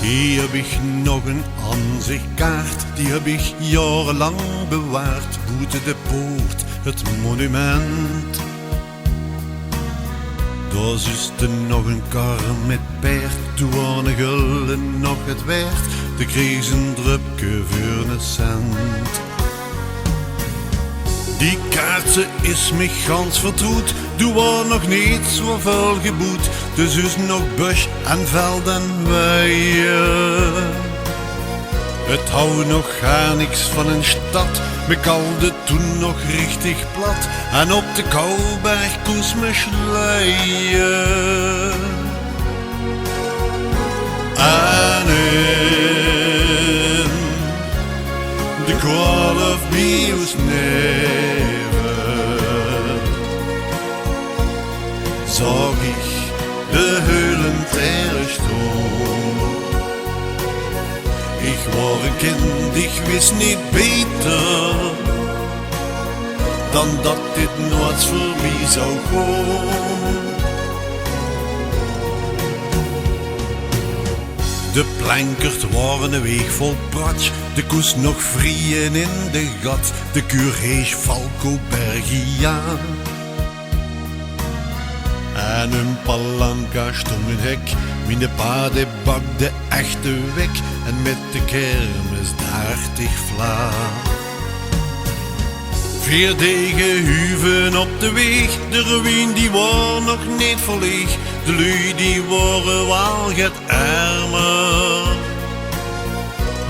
Hier heb ik nog een aanzichtkaart, die heb ik jarenlang bewaard. Buiten de poort, het monument. Daar is er nog een kar met paard, toen waren gulden nog het waard. De kreeg ze een drupje voor een cent. Die kaartje is me gans vertroet, doe was nog niet zo veel geboet. Dus is nog bush en veld en weien. Het hou nog gar niks van een stad, me kalde toen nog richtig plat. En op de Kouberg koes me schleien. En in de kwaal of Bio's neven zag ik de heulen ter stoel. Ik was een kind, ik wist niet beter dan dat dit nooit voorbij zou gaan. De plankers waren een weeg vol pratsch, de koes nog vrieën in de gat, de Curees Falco Bergiaan. En een palanca stond een hek, min de paarden bakte echte wek, en met de kermis daartig vla. 4 degen huven op de weg, de ruïne die was nog niet verleeg, de lui die waren wel get armer.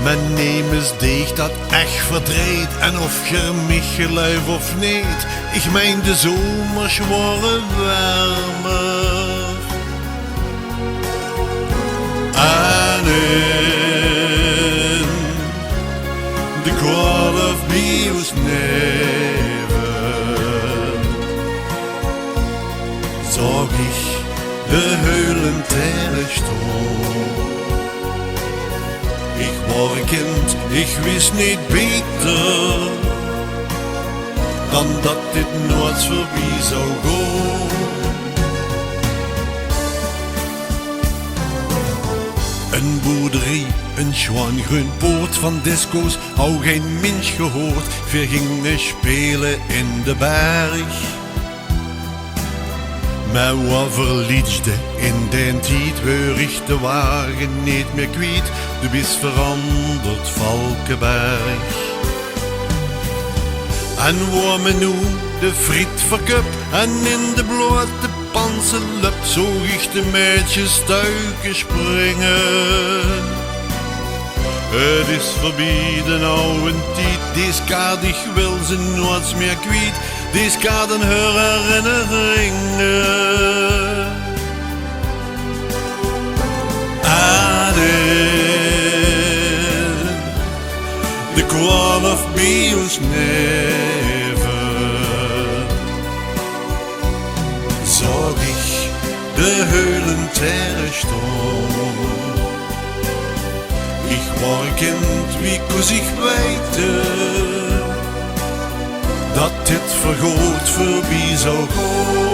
Men nemens deeg dat echt verdreed, en of je mich geluif of niet, ik meen de zomers waren warmer. En in de kwaal of Bio's neven zag ik de heulen ter stoel. Ik was een kind, ik wist niet beter dan dat dit nooit voorbij zou gaan. Een boerderie, een zwaangroen poort van disco's, hou geen mens gehoord. Veel gingen spelen in de berg. Maar wat verliefde in den tijd, waar ik de wagen niet meer kwijt. De bis veranderd Valkenberg. En waar men nu de friet verkup, en in de blote panselup, zo ik de meisjes stuiken springen. Het is voorbij de oude tijd, deze kaart ik wil ze nooit meer kwijt. Deze kaarten haar herinneringen. En in de kwaal of Bio's neven zag ik de heulen ter stoel. Ik was een kind, wie koos ik weten dat dit vergoed voorbij zou gaan.